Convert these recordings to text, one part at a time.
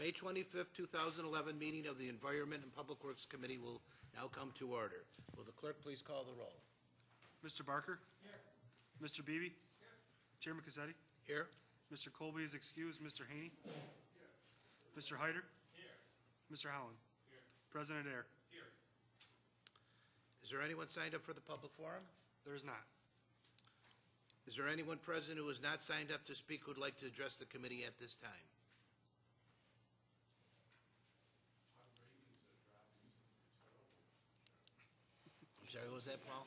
May 25th, 2011 meeting of the Environment and Public Works Committee will now come to order. Will the clerk please call the roll? Mr. Barker? Here. Mr. Beebe? Here. Chairman Cassetti? Here. Mr. Colby is excused. Mr. Haney? Here. Mr. Hyder? Here. Mr. Howland? Here. President Ayer? Here. Is there anyone signed up for the public forum? There is not. Is there anyone present who is not signed up to speak who would like to address the committee at this time? I'm sorry, what was that, Paul?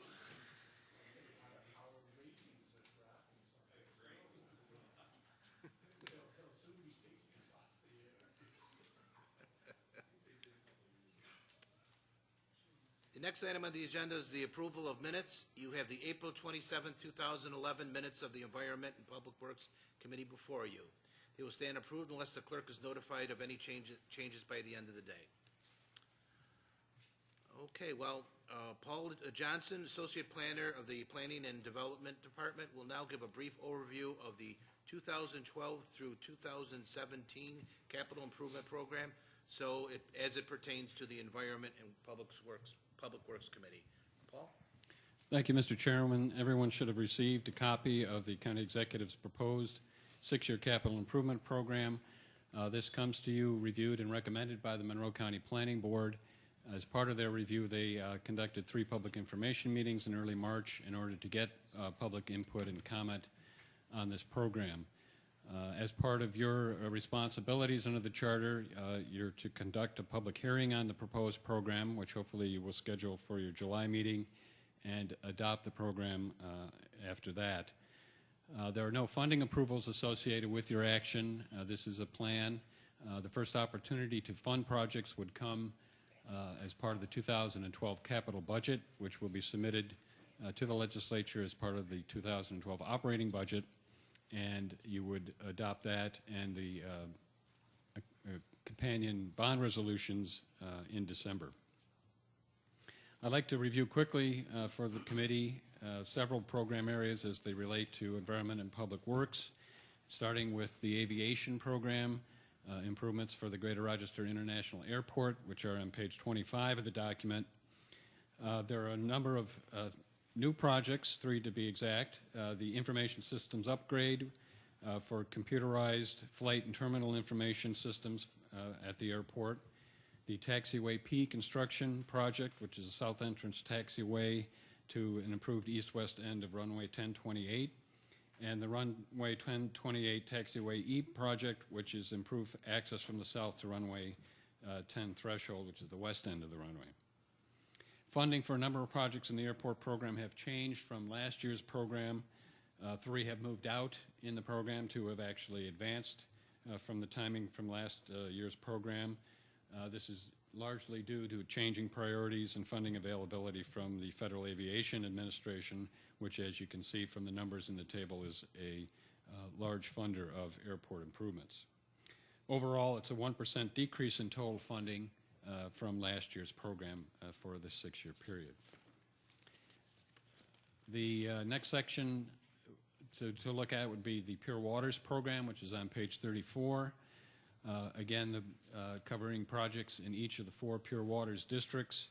The next item on the agenda is the approval of minutes. You have the April 27, 2011 minutes of the Environment and Public Works Committee before you. They will stand approved unless the clerk is notified of any changes by the end of the day. Okay, well, Paul Johnson, Associate Planner of the Planning and Development Department, will now give a brief overview of the 2012 through 2017 Capital Improvement Program, as it pertains to the Environment and Public Works Committee. Paul? Thank you, Mr. Chairman. Everyone should have received a copy of the County Executive's proposed six-year capital improvement program. This comes to you reviewed and recommended by the Monroe County Planning Board. As part of their review, they conducted 3 public information meetings in early March in order to get public input and comment on this program. As part of your responsibilities under the Charter, you're to conduct a public hearing on the proposed program, which hopefully you will schedule for your July meeting, and adopt the program after that. There are no funding approvals associated with your action. This is a plan. The first opportunity to fund projects would come as part of the 2012 capital budget, which will be submitted to the Legislature as part of the 2012 operating budget, and you would adopt that and the companion bond resolutions in December. I'd like to review quickly for the committee several program areas as they relate to environment and public works, starting with the aviation program, improvements for the Greater Rochester International Airport, which are on page 25 of the document. There are a number of new projects, 3 to be exact. The information systems upgrade for computerized flight and terminal information systems at the airport. The taxiway P construction project, which is a south entrance taxiway to an improved east-west end of runway 1028. And the runway 1028 taxiway E project, which is improved access from the south to runway 10 threshold, which is the west end of the runway. Funding for a number of projects in the airport program have changed from last year's program. 3 have moved out in the program, 2 have actually advanced from the timing from last year's program. This is largely due to changing priorities and funding availability from the Federal Aviation Administration, which, as you can see from the numbers in the table, is a large funder of airport improvements. Overall, it's a 1% decrease in total funding from last year's program for this 6-year period. The next section to look at would be the Pure Waters program, which is on page 34. Again, covering projects in each of the 4 Pure Waters districts.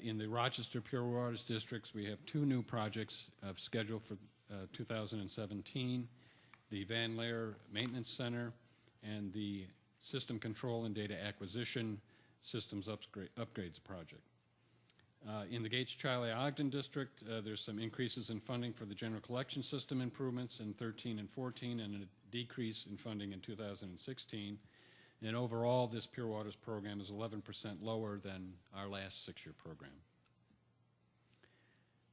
In the Rochester Pure Waters districts, we have 2 new projects scheduled for 2017, the Van Laer Maintenance Center and the System Control and Data Acquisition Systems Upgrades project. In the Gates-Chiley-Ogden district, there's some increases in funding for the general collection system improvements in 13 and 14 and a decrease in funding in 2016. And overall, this Pure Waters program is 11% lower than our last 6-year program.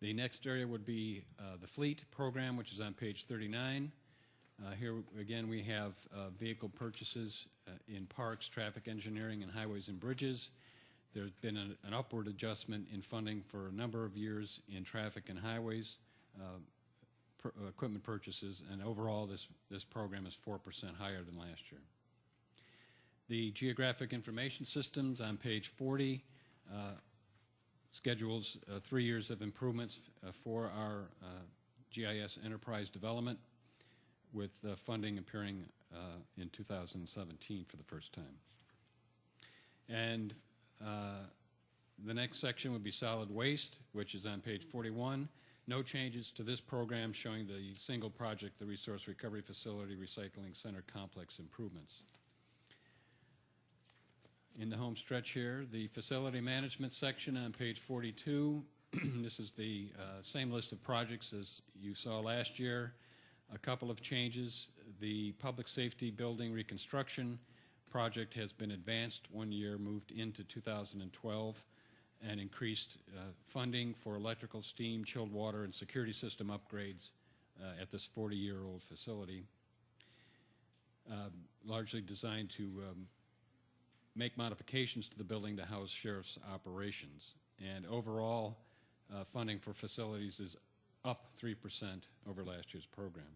The next area would be the fleet program, which is on page 39. Here again we have vehicle purchases in parks, traffic engineering, and highways and bridges. There's been an upward adjustment in funding for a number of years in traffic and highways equipment purchases, and overall this program is 4% higher than last year. The geographic information systems on page 40 schedules 3 years of improvements for our GIS enterprise development. with funding appearing in 2017 for the first time. And the next section would be solid waste, which is on page 41. No changes to this program, showing the single project, the Resource Recovery Facility Recycling Center Complex improvements. In the home stretch here, the facility management section on page 42. This is the same list of projects as you saw last year. A couple of changes. The public safety building reconstruction project has been advanced 1 year, moved into 2012, and increased funding for electrical, steam, chilled water, and security system upgrades at this 40-year-old facility, largely designed to make modifications to the building to house sheriff's operations. And overall, funding for facilities is up 3% over last year's program.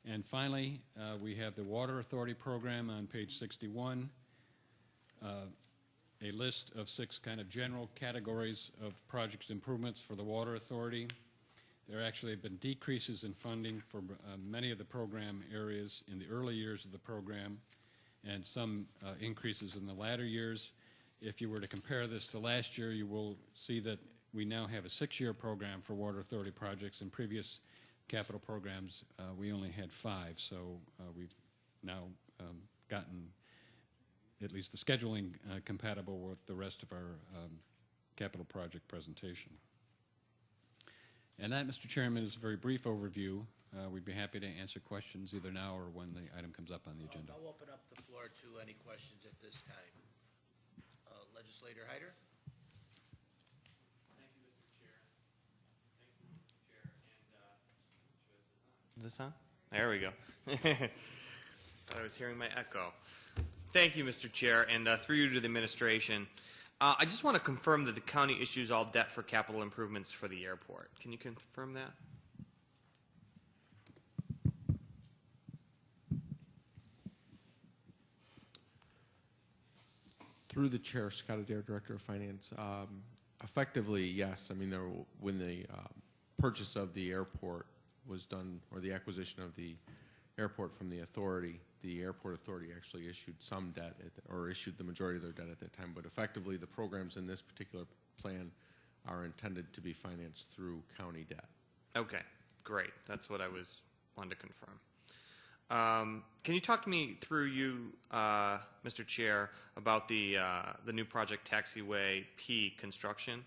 And finally, we have the Water Authority program on page 61, a list of 6 kind of general categories of project improvements for the Water Authority. There actually have been decreases in funding for many of the program areas in the early years of the program, and some increases in the latter years. If you were to compare this to last year, you will see that we now have a 6-year program for Water Authority projects. In previous capital programs, we only had 5, so we've now gotten at least the scheduling compatible with the rest of our capital project presentation. And that, Mr. Chairman, is a very brief overview. We'd be happy to answer questions either now or when the item comes up on the agenda. I'll open up the floor to any questions at this time. Legislator Hyder? Thank you, Mr. Chair. And is this on? There we go. Thought I was hearing my echo. Thank you, Mr. Chair, and through you to the administration. I just want to confirm that the county issues all debt for capital improvements for the airport. Can you confirm that? Through the chair, Scott Adair, Director of Finance. Effectively, yes. I mean, when the purchase of the airport was done, or the acquisition of the airport from the airport authority actually issued some debt, or issued the majority of their debt at that time. But effectively, the programs in this particular plan are intended to be financed through county debt. Okay, great. That's what I wanted to confirm. Can you talk to me through you, Mr. Chair, about the new project Taxiway P construction?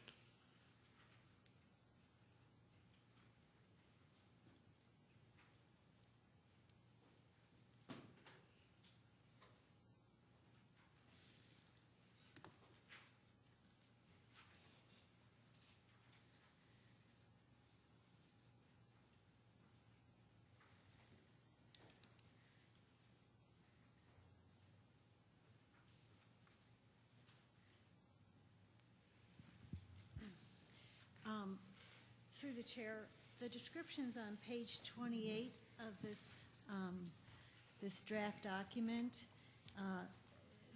Through the chair, the descriptions on page 28 of this draft document,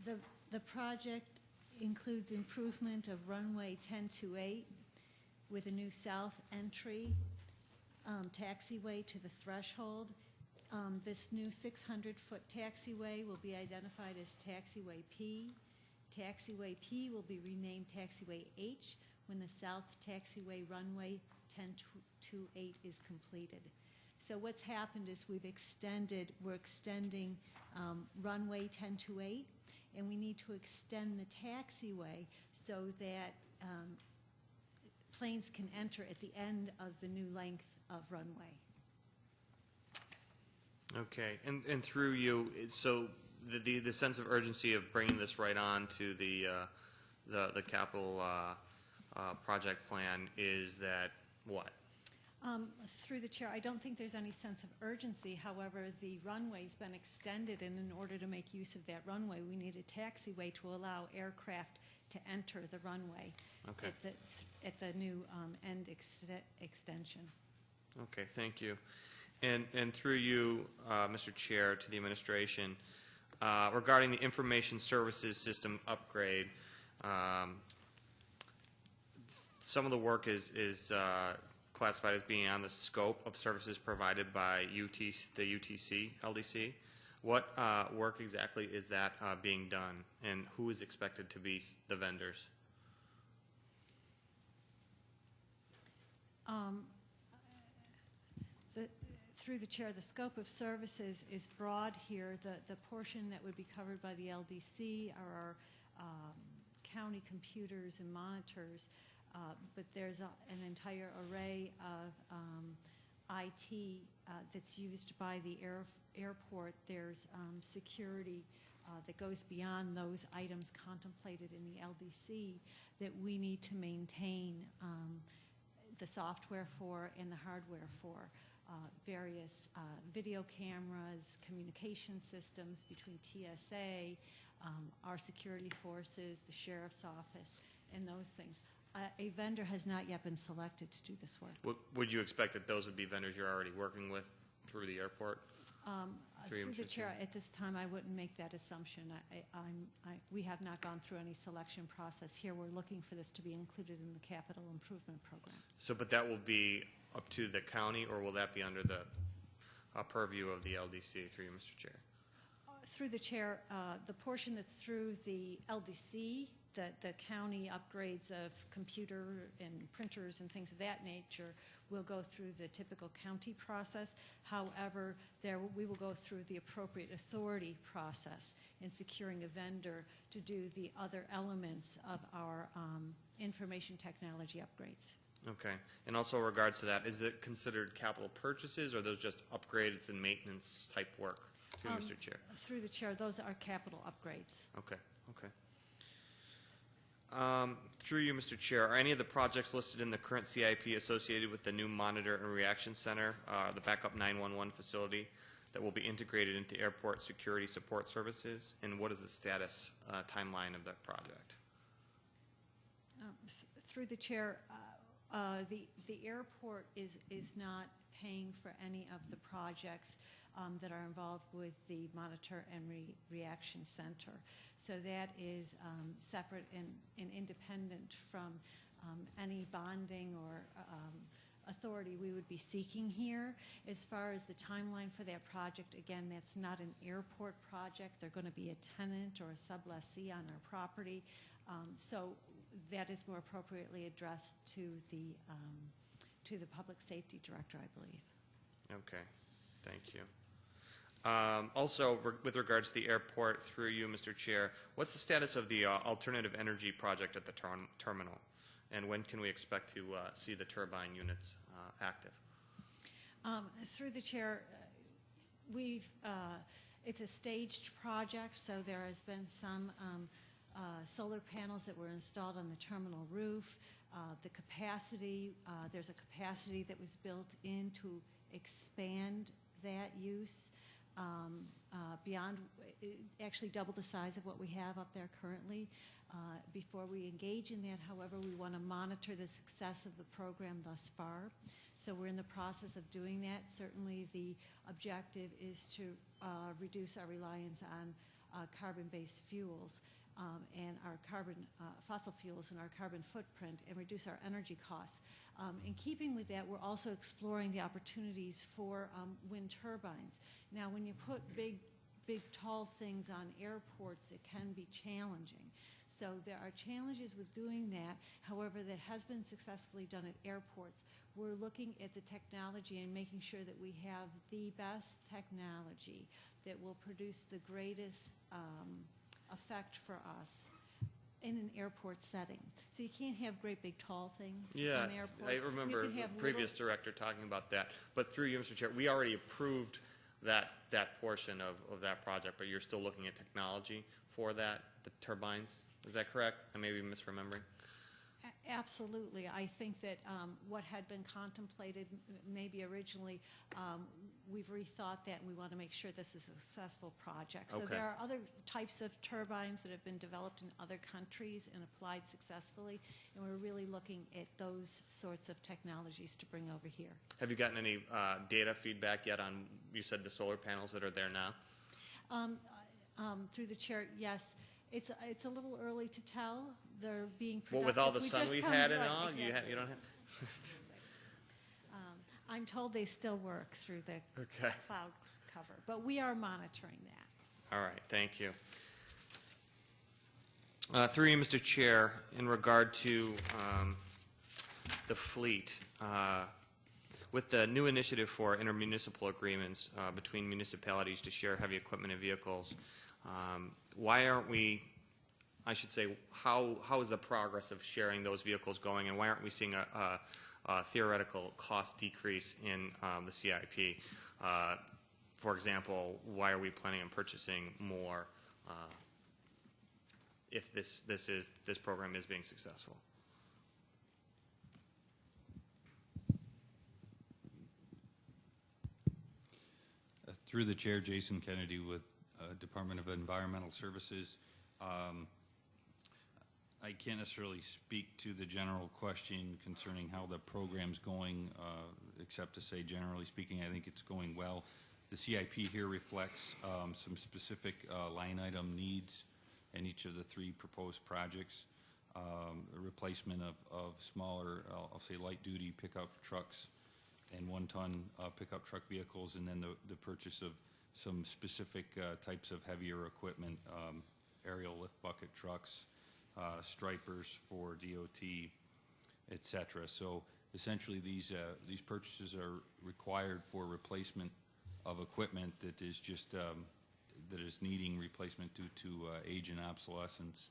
the project includes improvement of runway 1028 with a new south entry, taxiway to the threshold. This new 600-foot taxiway will be identified as Taxiway P. Taxiway P will be renamed Taxiway H when the south taxiway runway 1028 is completed. So what's happened is we're extending runway 1028, and we need to extend the taxiway so that planes can enter at the end of the new length of runway. Okay, and through you, so the sense of urgency of bringing this right on to the capital project plan is that what? Through the chair, I don't think there's any sense of urgency. However, the runway's been extended, and in order to make use of that runway, we need a taxiway to allow aircraft to enter the runway. Okay. At the new end extension. Okay, thank you. And through you, Mr. Chair, to the administration, regarding the information services system upgrade, some of the work is classified as being on the scope of services provided by the UTC LDC. What work exactly is that being done, and who is expected to be the vendors? Through the chair, the scope of services is broad here. The portion that would be covered by the LDC are our county computers and monitors, but there's an entire array of IT that's used by the airport. There's security that goes beyond those items contemplated in the LDC that we need to maintain the software for and the hardware for. Various video cameras, communication systems between TSA, our security forces, the sheriff's office, and those things. A vendor has not yet been selected to do this work. Would you expect that those would be vendors you're already working with through the airport? Through the chair, at this time, I wouldn't make that assumption. We have not gone through any selection process here. We're looking for this to be included in the capital improvement program. So, but that will be up to the county, or will that be under the purview of the LDC, through you, Mr. Chair? Through the chair, the portion that's through the LDC, the county upgrades of computer and printers and things of that nature will go through the typical county process. However, we will go through the appropriate authority process in securing a vendor to do the other elements of our information technology upgrades. Okay. And also in regards to that, is it considered capital purchases, or are those just upgrades and maintenance type work, too, Mr. Chair? Through the chair, those are capital upgrades. Okay. Okay. Through you, Mr. Chair, are any of the projects listed in the current CIP associated with the new Monitor and Reaction Center, the backup 911 facility that will be integrated into airport security support services? And what is the status timeline of that project? Through the chair, the airport is not paying for any of the projects that are involved with the Monitor and Reaction Center. So that is separate and independent from any bonding or authority we would be seeking here. As far as the timeline for that project, again, that's not an airport project. They're going to be a tenant or a sublessee on our property. So that is more appropriately addressed to the public safety director, I believe. Okay, thank you. Also, with regards to the airport, through you, Mr. Chair, what's the status of the alternative energy project at the terminal? And when can we expect to see the turbine units active? Through the chair, it's a staged project, so there has been some solar panels that were installed on the terminal roof. The capacity, there's a capacity that was built in to expand that use beyond, actually double the size of what we have up there currently. Before we engage in that, however, we want to monitor the success of the program thus far. So we're in the process of doing that. Certainly the objective is to reduce our reliance on carbon-based fuels and our fossil fuels and our carbon footprint, and reduce our energy costs. In keeping with that, we're also exploring the opportunities for wind turbines. Now, when you put big, tall things on airports, it can be challenging. So there are challenges with doing that. However, that has been successfully done at airports. We're looking at the technology and making sure that we have the best technology that will produce the greatest effect for us in an airport setting. So you can't have great big tall things in airports. I remember the previous director talking about that. But through you, Mr. Chair, we already approved that portion of that project, but you're still looking at technology for that, the turbines. Is that correct? I may be misremembering. Absolutely. I think that what had been contemplated maybe originally, we've rethought that, and we want to make sure this is a successful project. So there are other types of turbines that have been developed in other countries and applied successfully, and we're really looking at those sorts of technologies to bring over here. Have you gotten any data feedback yet on, you said, the solar panels that are there now? Through the chair, yes. It's a little early to tell. They're being productive. Well, with all the sun we've had and all, exactly. you don't have. I'm told they still work through the Okay. cloud cover, but we are monitoring that. All right, thank you. Through you, Mr. Chair, in regard to the fleet, with the new initiative for intermunicipal agreements between municipalities to share heavy equipment and vehicles, why aren't we, I should say, how is the progress of sharing those vehicles going, and why aren't we seeing a theoretical cost decrease in the CIP? For example, why are we planning on purchasing more if this program is being successful? Through the chair, Jason Kennedy with Department of Environmental Services. I can't necessarily speak to the general question concerning how the program's going, except to say, generally speaking, I think it's going well. The CIP here reflects some specific line item needs in each of the 3 proposed projects. A replacement of smaller, I'll say light-duty pickup trucks and 1-ton pickup truck vehicles, and then the purchase of some specific types of heavier equipment, aerial lift bucket trucks, stripers for DOT, et cetera. So essentially these purchases are required for replacement of equipment that is just that is needing replacement due to age and obsolescence.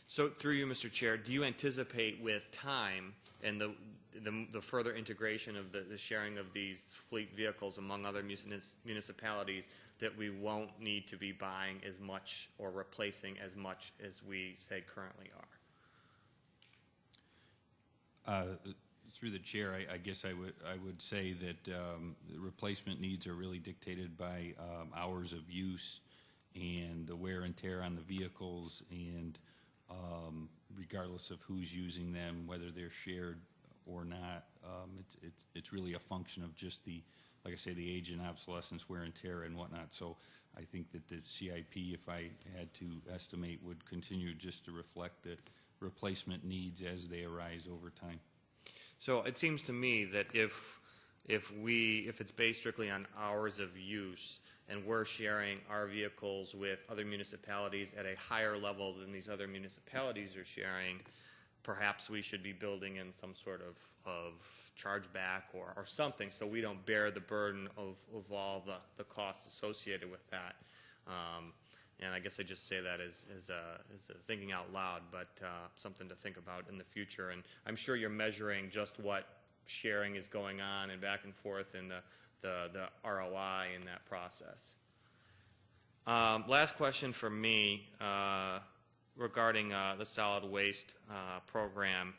So through you, Mr. Chair, do you anticipate with time and the further integration of the sharing of these fleet vehicles among other municipalities that we won't need to be buying as much or replacing as much as we, say, currently are? Through the chair, I guess I would say that the replacement needs are really dictated by hours of use and the wear and tear on the vehicles, and regardless of who's using them, whether they're shared or not, it's really a function of just like I say, the age and obsolescence, wear and tear, and whatnot. So I think that the CIP, if I had to estimate, would continue just to reflect the replacement needs as they arise over time. So it seems to me that if it's based strictly on hours of use, and we're sharing our vehicles with other municipalities at a higher level than these other municipalities are sharing, perhaps we should be building in some sort of chargeback or something, so we don't bear the burden of all the costs associated with that. And I guess I just say that as a thinking out loud, but something to think about in the future. And I'm sure you're measuring just what sharing is going on and back and forth in the ROI in that process. Last question for me regarding the solid waste program.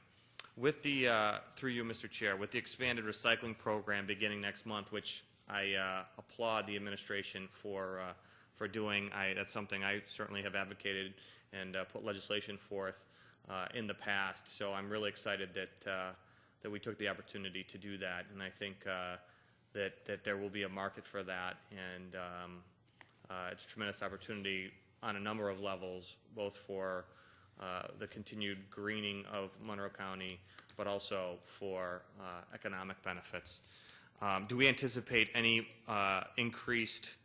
With the, through you, Mr. Chair, with the expanded recycling program beginning next month, which I applaud the administration for doing. That's something I certainly have advocated and put legislation forth in the past. So I'm really excited that we took the opportunity to do that, and I think that there will be a market for that, and it's a tremendous opportunity on a number of levels, both for the continued greening of Monroe County, but also for economic benefits. Do we anticipate any increased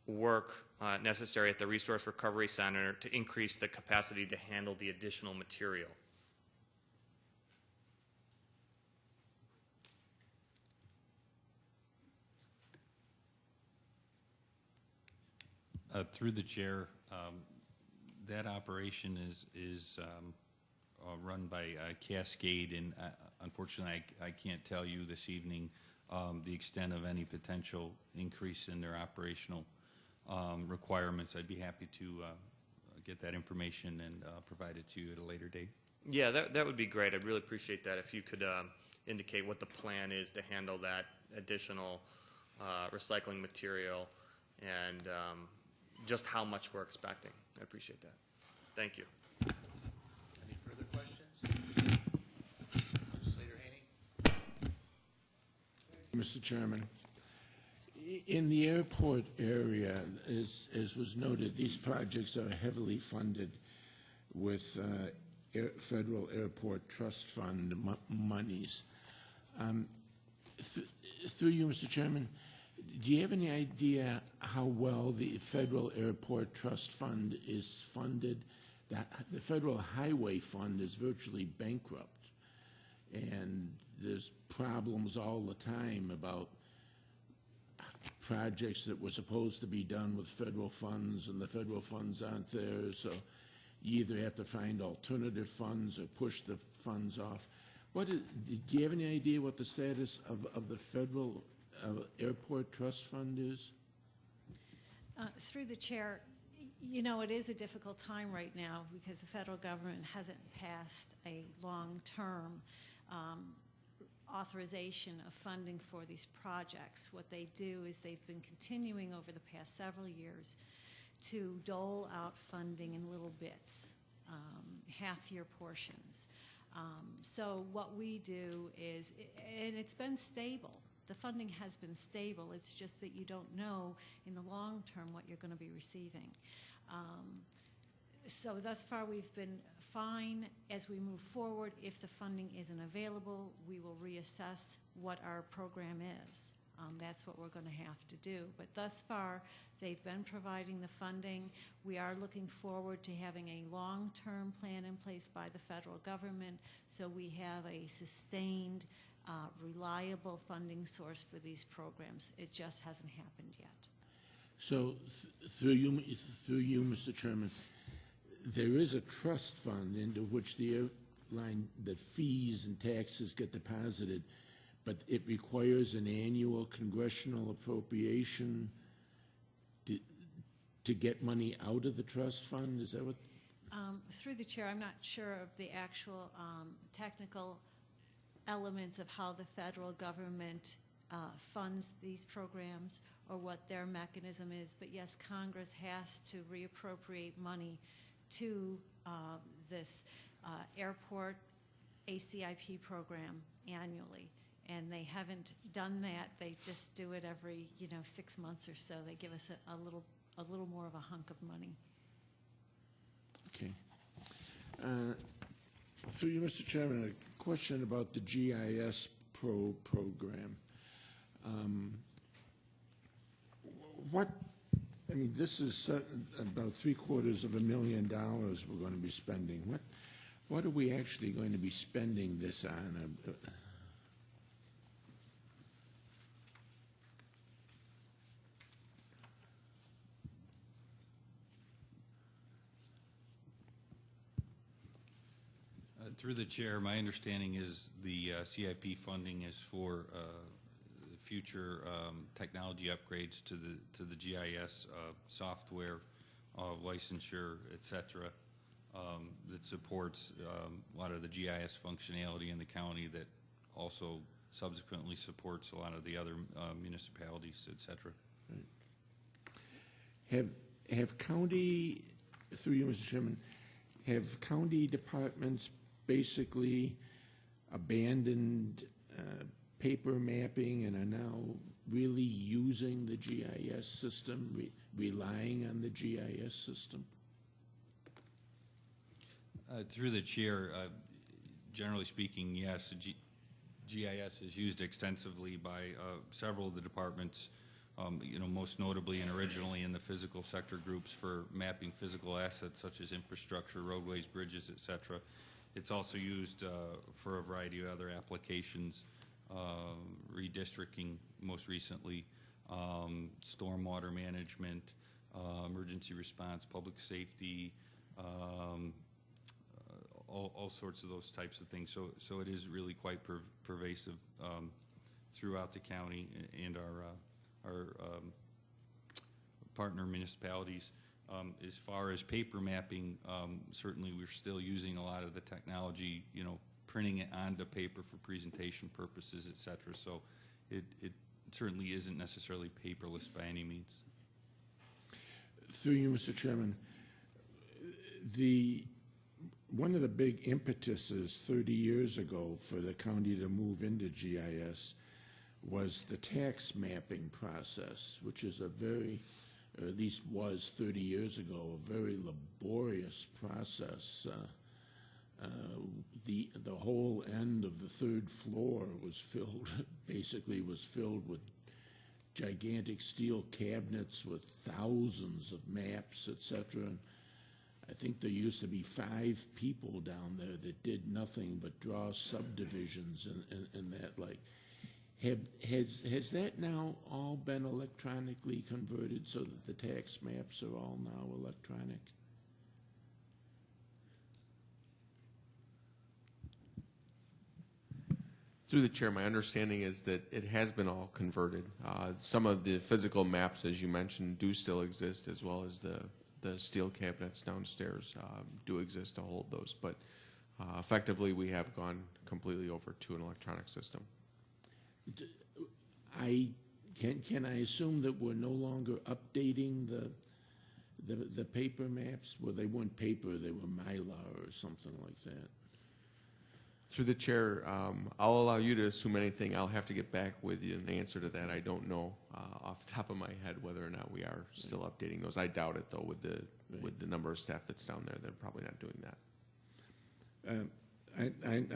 work necessary at the Resource Recovery Center to increase the capacity to handle the additional material? Through the chair, that operation is run by Cascade, and unfortunately I can't tell you this evening the extent of any potential increase in their operational requirements. I'd be happy to get that information and provide it to you at a later date. Yeah, that would be great. I'd really appreciate that if you could indicate what the plan is to handle that additional recycling material and just how much we're expecting. I appreciate that. Thank you. Any further questions? Legislator Haney? Mr. Chairman, in the airport area, as was noted, these projects are heavily funded with Federal Airport Trust Fund monies. Through you, Mr. Chairman, do you have any idea how well the Federal Airport Trust Fund is funded? The Federal Highway Fund is virtually bankrupt, and there's problems all the time about projects that were supposed to be done with federal funds, and the federal funds aren't there, so you either have to find alternative funds or push the funds off. Do you have any idea what the status of the Federal Airport Trust Fund is? Through the chair, you know, it is a difficult time right now because the federal government hasn't passed a long-term authorization of funding for these projects. What they do is they've been continuing over the past several years to dole out funding in little bits, half-year portions. So what we do is, and it's been stable. The funding has been stable. It's just that you don't know in the long term what you're going to be receiving. So thus far we've been fine. As we move forward, if the funding isn't available, we will reassess what our program is. That's what we're going to have to do. But thus far, they've been providing the funding. We are looking forward to having a long-term plan in place by the federal government so we have a sustained, reliable funding source for these programs. It just hasn't happened yet. So through you, Mr. Chairman, there is a trust fund into which the airline, the fees and taxes get deposited, but it requires an annual congressional appropriation to get money out of the trust fund? Is that what? Through the chair, I'm not sure of the actual technical elements of how the federal government funds these programs or what their mechanism is, but yes, Congress has to reappropriate money to this airport ACIP program annually. And they haven't done that. They just do it every, 6 months or so. They give us a little more of a hunk of money. Okay. Through you, Mr. Chairman, a question about the GIS program. This is about $750,000 we're going to be spending. What are we actually going to be spending this on? Through the chair, my understanding is the CIP funding is for future technology upgrades to the GIS software, licensure, et cetera, that supports a lot of the GIS functionality in the county that also subsequently supports a lot of the other municipalities, et cetera. Right. Have county, through you, Mr. Chairman, have county departments basically abandoned paper mapping and are now really using the GIS system, relying on the GIS system? Through the chair, generally speaking, yes, GIS is used extensively by several of the departments, most notably and originally in the physical sector groups for mapping physical assets such as infrastructure, roadways, bridges, et cetera. It's also used for a variety of other applications, redistricting most recently, stormwater management, emergency response, public safety, all sorts of those types of things. So it is really quite pervasive throughout the county and our partner municipalities. As far as paper mapping, certainly we're still using a lot of the technology, printing it onto paper for presentation purposes, et cetera. So it certainly isn't necessarily paperless by any means. Through you, Mr. Chairman, one of the big impetuses 30 years ago for the county to move into GIS was the tax mapping process, which is or at least was 30 years ago, a very laborious process. The whole end of the third floor was filled, basically was filled with gigantic steel cabinets with thousands of maps, etc. I think there used to be 5 people down there that did nothing but draw subdivisions and that like. Has that now all been electronically converted so that the tax maps are all now electronic? Through the chair, my understanding is that it has been all converted. Some of the physical maps, as you mentioned, do still exist, as well as the steel cabinets downstairs do exist to hold those. But effectively, we have gone completely over to an electronic system. Can I assume that we're no longer updating the paper maps? Well, they weren't paper; they were Mylar or something like that. Through the chair, I'll allow you to assume anything. I'll have to get back with you an answer to that. I don't know off the top of my head whether or not we are still updating those. I doubt it, though, with the number of staff that's down there. They're probably not doing that.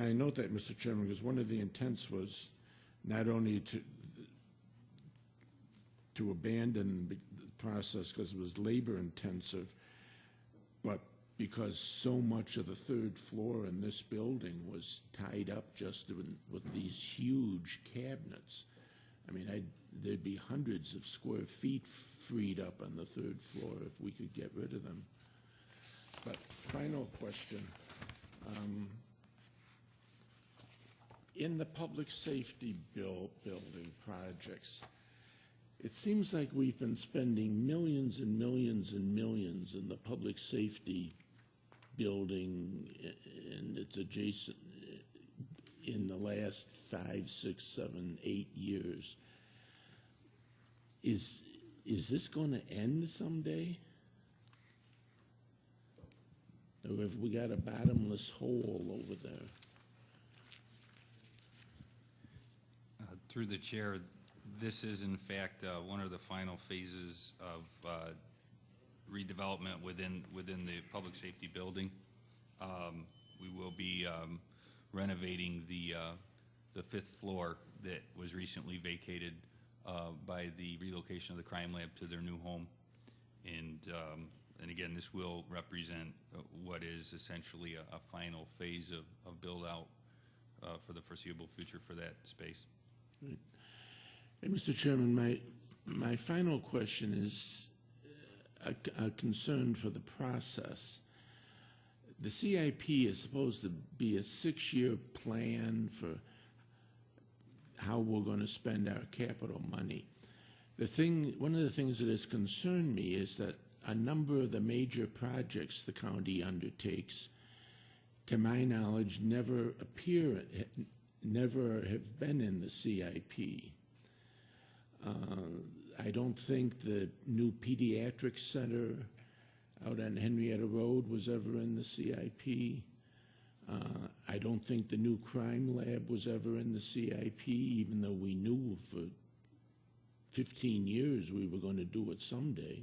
I note that, Mr. Chairman, because one of the intents was not only to abandon the process because it was labor intensive, but because so much of the third floor in this building was tied up just with these huge cabinets. I mean, there'd be hundreds of square feet freed up on the third floor if we could get rid of them. But final question. In the public safety building projects, it seems like we've been spending millions and millions and millions in the public safety building and its adjacent in the last 5, 6, 7, 8 years. Is this going to end someday? Or have we got a bottomless hole over there? Through the chair, this is in fact one of the final phases of redevelopment within the public safety building. We will be renovating the 5th floor that was recently vacated by the relocation of the crime lab to their new home, and again, this will represent what is essentially a final phase of build out for the foreseeable future for that space. Right. And Mr. Chairman, my final question is a concern for the process. The CIP is supposed to be a 6-year plan for how we're going to spend our capital money. One of the things that has concerned me is that a number of the major projects the county undertakes, to my knowledge, never have been in the CIP. I don't think the new pediatric center out on Henrietta Road was ever in the CIP. I don't think the new crime lab was ever in the CIP, even though we knew for 15 years we were going to do it someday.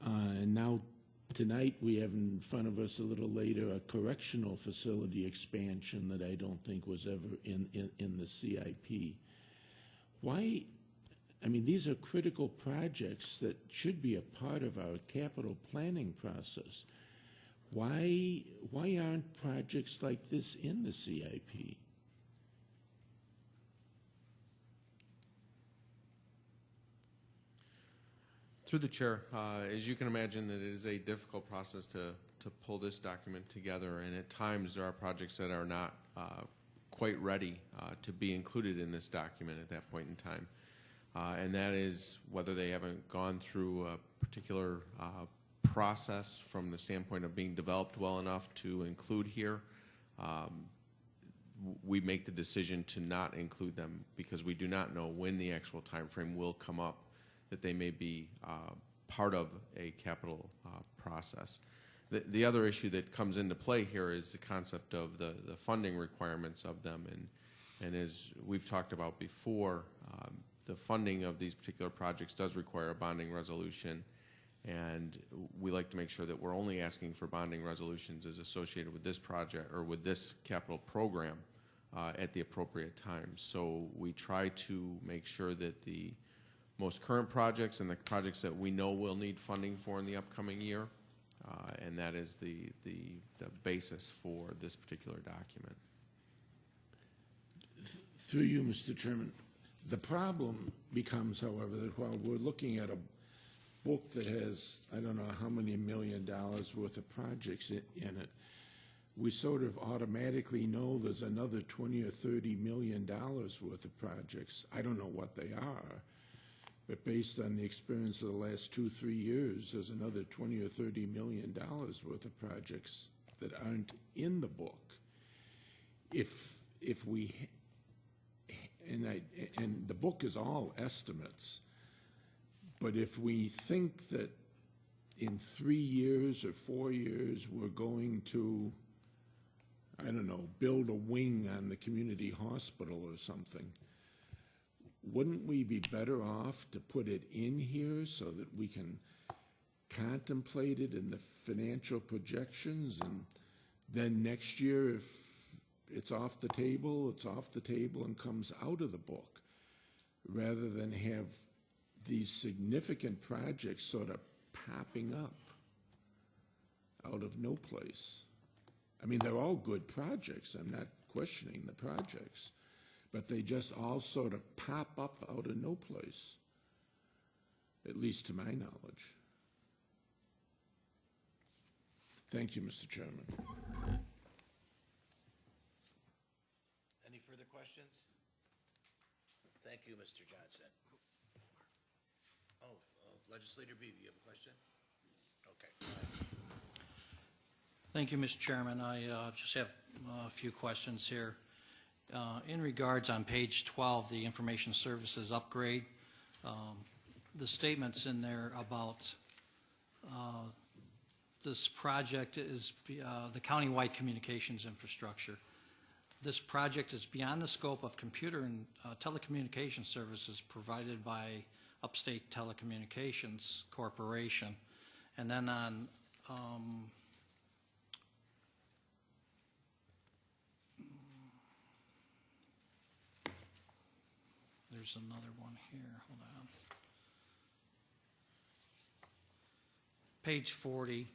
And now tonight we have in front of us a little later a correctional facility expansion that I don't think was ever in the CIP. Why? I mean, these are critical projects that should be a part of our capital planning process. Why aren't projects like this in the CIP? Through the chair, as you can imagine, that it is a difficult process to pull this document together, and at times there are projects that are not quite ready to be included in this document at that point in time. And that is whether they haven't gone through a particular process from the standpoint of being developed well enough to include here. We make the decision to not include them because we do not know when the actual time frame will come up that they may be part of a capital process. The other issue that comes into play here is the concept of the funding requirements of them, and as we've talked about before, the funding of these particular projects does require a bonding resolution, And we like to make sure that we're only asking for bonding resolutions as associated with this project or with this capital program at the appropriate time. So we try to make sure that the most current projects and the projects that we know we'll need funding for in the upcoming year, and that is the basis for this particular document. Through you, Mr. Chairman, the problem becomes, however, that while we're looking at a book that has, I don't know how many $1 million worth of projects in it, we sort of automatically know there's another 20 or 30 $1 million worth of projects. I don't know what they are, but based on the experience of the last 2-3 years, there's another 20 or 30 $1 million worth of projects that aren't in the book. If we, and the book is all estimates, but if we think that in 3 years or 4 years we're going to, I don't know, build a wing on the community hospital or something, wouldn't we be better off to put it in here so that we can contemplate it in the financial projections, and then next year if it's off the table, it's off the table and comes out of the book, rather than have these significant projects sort of popping up out of no place? I mean, they're all good projects. I'm not questioning the projects, but they just all sort of pop up out of no place, at least to my knowledge. Thank you, Mr. Chairman. Any further questions? Thank you, Mr. Johnson. Oh, Legislator Beebe, you have a question? Okay. Thank you, Mr. Chairman. I just have a few questions here. In regards on page 12, the information services upgrade, the statements in there about this project is the countywide communications infrastructure. This project is beyond the scope of computer and telecommunications services provided by Upstate Telecommunications Corporation. And then on there's another one here, hold on. Page 40.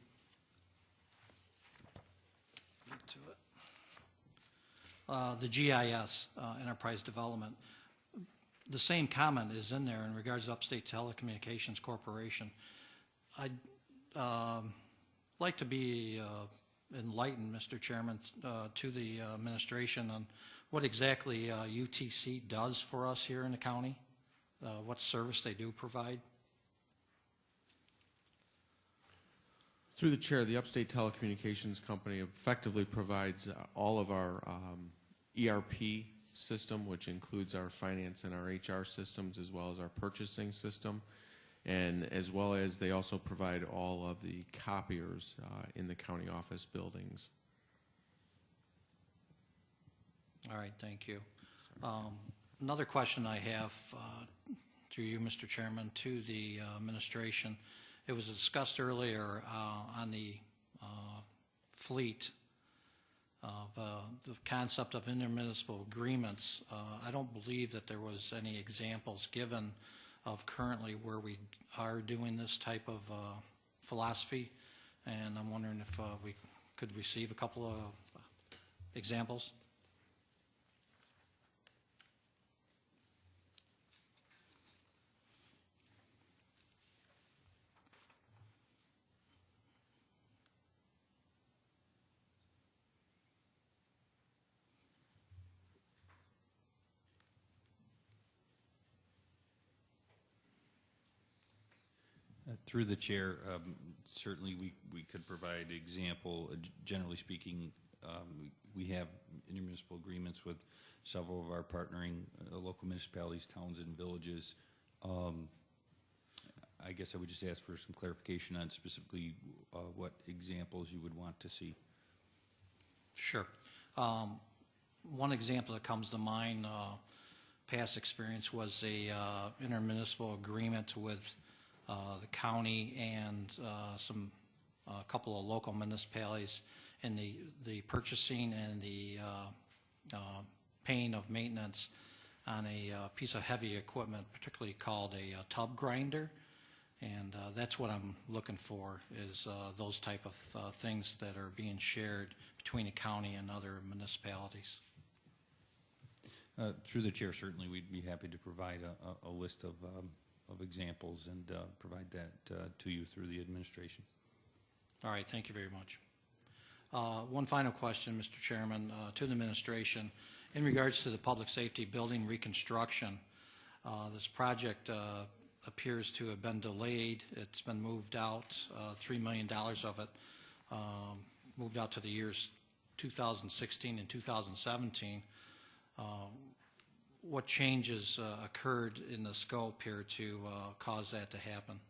Get to it. The GIS, Enterprise Development. The same comment is in there in regards to Upstate Telecommunications Corporation. I'd like to be enlightened, Mr. Chairman, to the administration on what exactly UTC does for us here in the county, what service they do provide. Through the chair, the Upstate Telecommunications Company effectively provides all of our ERP system, which includes our finance and our HR systems, as well as our purchasing system, and as well as they also provide all of the copiers in the county office buildings. All right, thank you. Another question I have through you, Mr. Chairman, to the administration. It was discussed earlier on the fleet of the concept of intermunicipal agreements. I don't believe that there was any examples given of currently where we are doing this type of philosophy, and I'm wondering if we could receive a couple of examples. Through the chair, certainly we could provide example. Generally speaking, we have intermunicipal agreements with several of our partnering local municipalities, towns, and villages. I guess I would just ask for some clarification on specifically what examples you would want to see. Sure. One example that comes to mind, past experience, was a intermunicipal agreement with the county and a couple of local municipalities in the purchasing and the paying of maintenance on a piece of heavy equipment, particularly called a tub grinder. And that's what I'm looking for, is those type of things that are being shared between the county and other municipalities. Through the chair, certainly we'd be happy to provide a list of examples and provide that to you through the administration. All right, thank you very much. One final question, Mr. Chairman, to the administration. In regards to the public safety building reconstruction, this project appears to have been delayed. It's been moved out, $3 million of it, moved out to the years 2016 and 2017. What changes occurred in the scope here to cause that to happen?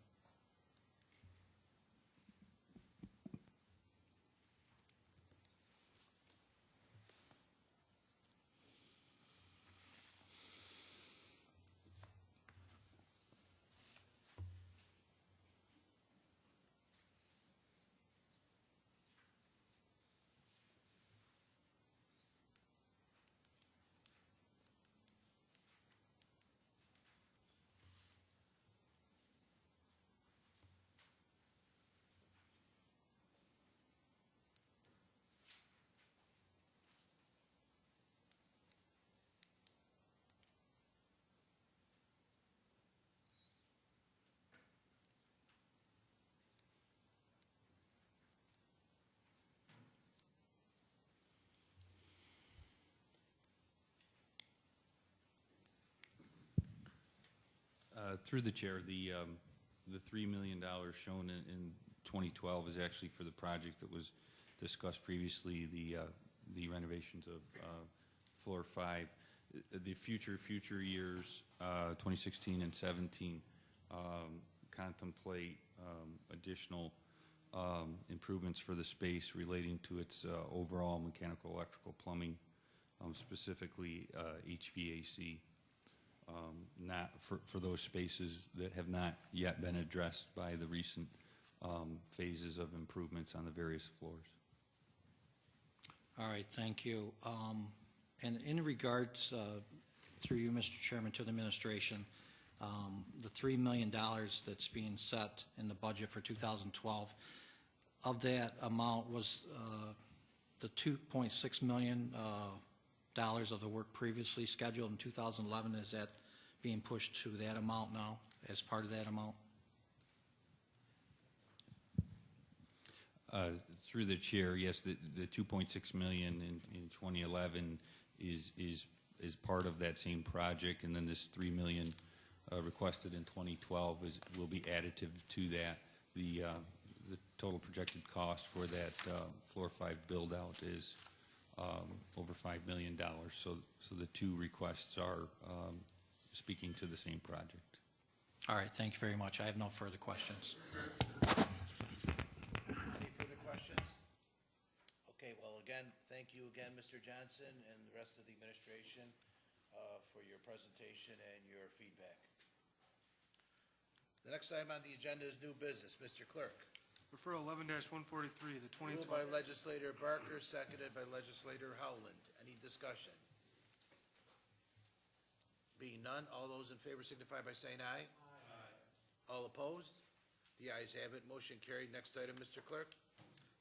Through the chair, the $3 million shown in 2012 is actually for the project that was discussed previously, the renovations of floor 5. The future years, 2016 and 17, contemplate additional improvements for the space relating to its overall mechanical, electrical, plumbing, specifically HVAC. Not for those spaces that have not yet been addressed by the recent phases of improvements on the various floors. All right, thank you. And in regards, through you, Mr. Chairman, to the administration, the $3 million that's being set in the budget for 2012, of that amount was the $2.6 million of the work previously scheduled in 2011, is that being pushed to that amount now as part of that amount? Through the chair, yes, the $2.6 million in 2011 is part of that same project, and then this $3 million requested in 2012 will be additive to that. The total projected cost for that floor 5 build out is over $5 million. So the two requests are speaking to the same project. All right, thank you very much. I have no further questions. Any further questions? Okay, well, again, thank you again, Mr. Johnson, and the rest of the administration for your presentation and your feedback. The next item on the agenda is new business. Mr. Clerk. Refer 11-143, the 2012. Moved by Legislator Barker, seconded by Legislator Howland. Any discussion? Being none, all those in favor signify by saying aye. Aye. All opposed? The ayes have it. Motion carried. Next item, Mr. Clerk.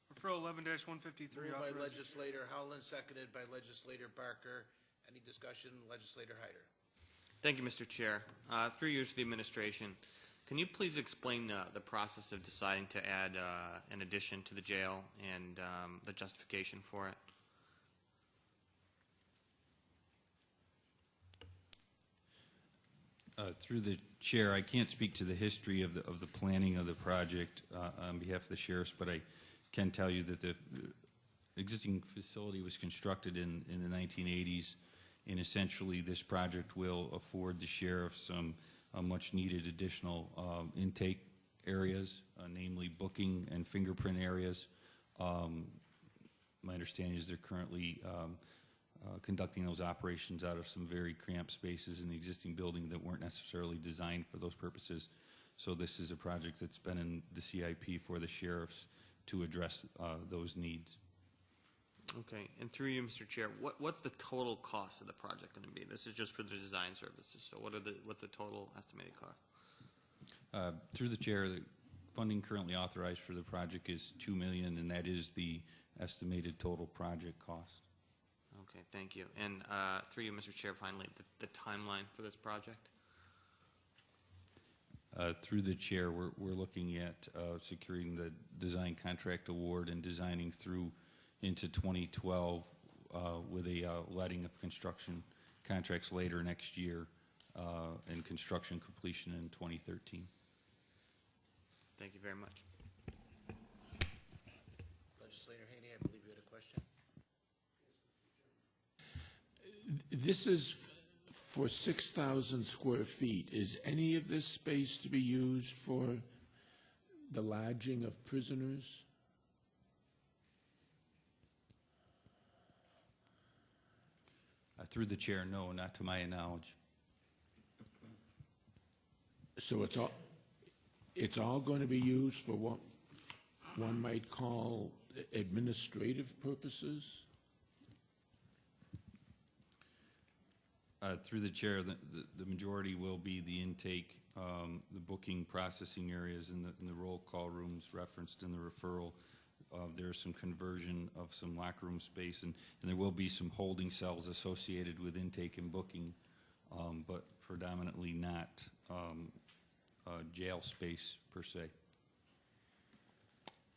Refer 11-153. Moved by Legislator Howland, seconded by Legislator Barker. Any discussion? Legislator Hyder. Thank you, Mr. Chair. Through you to the administration, can you please explain the process of deciding to add an addition to the jail and the justification for it? Through the chair, I can't speak to the history of the planning of the project on behalf of the sheriffs, but I can tell you that the existing facility was constructed in the 1980s, and essentially this project will afford the sheriff some much needed additional intake areas, namely booking and fingerprint areas. My understanding is they're currently conducting those operations out of some very cramped spaces in the existing building that weren't necessarily designed for those purposes. So this is a project that's been in the CIP for the sheriffs to address those needs. Okay, and through you, Mr. Chair, what's the total cost of the project going to be? This is just for the design services, so what's the total estimated cost? Through the chair, the funding currently authorized for the project is $2 million, and that is the estimated total project cost. Okay, thank you. And through you, Mr. Chair, finally, the timeline for this project? Through the chair, we're looking at securing the design contract award and designing through into 2012 with a letting of construction contracts later next year and construction completion in 2013. Thank you very much. Legislator Haney, I believe you had a question. This is for 6,000 square feet. Is any of this space to be used for the lodging of prisoners? Through the chair, no, not to my knowledge. So it's all going to be used for what one might call administrative purposes? Through the chair, the majority will be the intake, the booking processing areas, and the roll call rooms referenced in the referral. There's some conversion of some locker room space, and there will be some holding cells associated with intake and booking, but predominantly not jail space per se.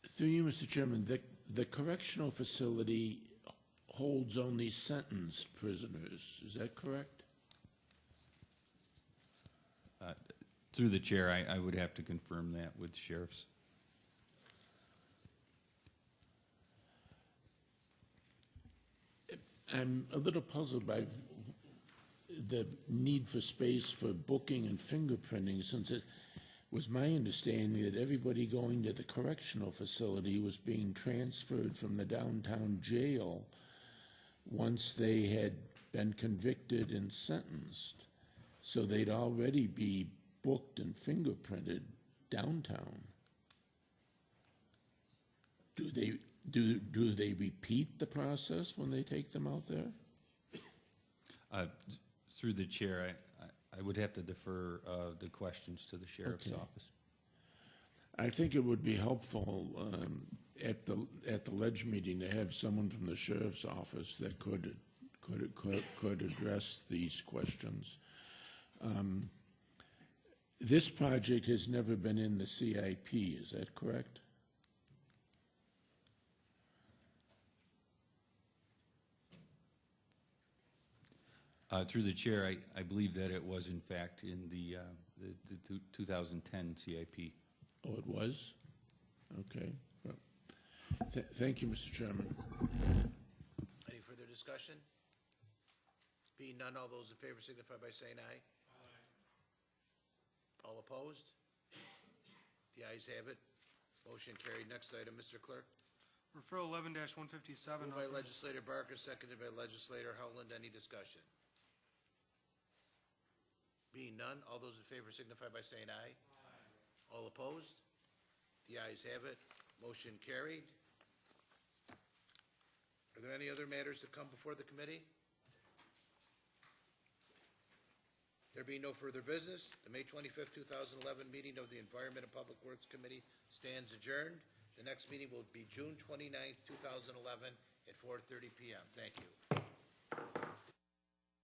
Through you, Mr. Chairman, the correctional facility holds only sentenced prisoners. Is that correct? Through the chair, I would have to confirm that with sheriffs. I'm a little puzzled by the need for space for booking and fingerprinting, since it was my understanding that everybody going to the correctional facility was being transferred from the downtown jail once they had been convicted and sentenced. So they'd already be booked and fingerprinted downtown. Do they repeat the process when they take them out there? Through the chair, I would have to defer the questions to the sheriff's Okay. office. I think it would be helpful at the ledge meeting to have someone from the sheriff's office that could address these questions. This project has never been in the CIP, is that correct? Through the chair, I believe that it was in fact in the 2010 CIP. Oh, it was? Okay. Well, thank you, Mr. Chairman. Any further discussion? Being none, all those in favor signify by saying aye. Aye. All opposed? The ayes have it. Motion carried. Next item, Mr. Clerk. Referral 11-157. Moved by Legislator Barker, seconded by Legislator Howland. Any discussion? Being none, all those in favor signify by saying aye. Aye. All opposed? The ayes have it. Motion carried. Are there any other matters to come before the committee? There being no further business, the May 25th, 2011 meeting of the Environment and Public Works Committee stands adjourned. The next meeting will be June 29th, 2011 at 4:30 p.m. Thank you.